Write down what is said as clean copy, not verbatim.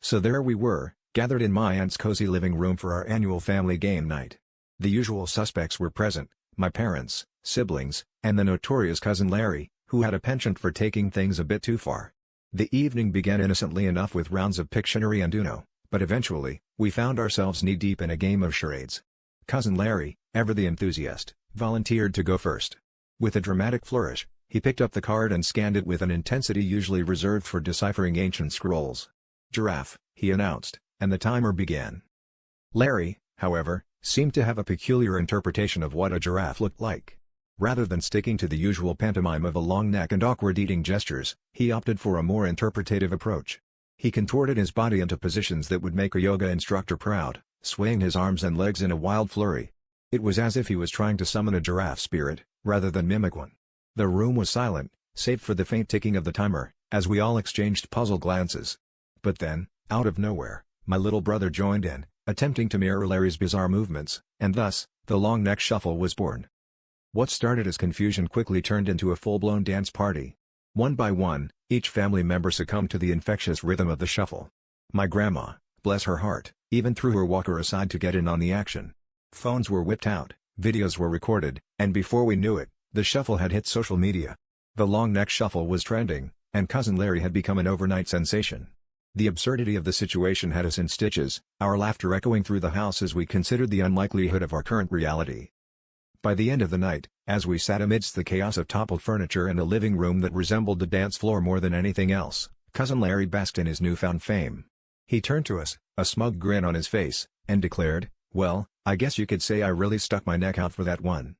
So there we were, gathered in my aunt's cozy living room for our annual family game night. The usual suspects were present, my parents, siblings, and the notorious cousin Larry, who had a penchant for taking things a bit too far. The evening began innocently enough with rounds of Pictionary and Uno, but eventually, we found ourselves knee-deep in a game of charades. Cousin Larry, ever the enthusiast, volunteered to go first. With a dramatic flourish, he picked up the card and scanned it with an intensity usually reserved for deciphering ancient scrolls. "Giraffe," he announced, and the timer began. Larry, however, seemed to have a peculiar interpretation of what a giraffe looked like. Rather than sticking to the usual pantomime of a long neck and awkward eating gestures, he opted for a more interpretative approach. He contorted his body into positions that would make a yoga instructor proud, swaying his arms and legs in a wild flurry. It was as if he was trying to summon a giraffe spirit, rather than mimic one. The room was silent, save for the faint ticking of the timer, as we all exchanged puzzled glances. But then, out of nowhere, my little brother joined in, attempting to mirror Larry's bizarre movements, and thus, the long neck shuffle was born. What started as confusion quickly turned into a full-blown dance party. One by one, each family member succumbed to the infectious rhythm of the shuffle. My grandma, bless her heart, even threw her walker aside to get in on the action. Phones were whipped out, videos were recorded, and before we knew it, the shuffle had hit social media. The long neck shuffle was trending, and Cousin Larry had become an overnight sensation. The absurdity of the situation had us in stitches, our laughter echoing through the house as we considered the unlikelihood of our current reality. By the end of the night, as we sat amidst the chaos of toppled furniture and a living room that resembled the dance floor more than anything else, Cousin Larry basked in his newfound fame. He turned to us, a smug grin on his face, and declared, "Well, I guess you could say I really stuck my neck out for that one."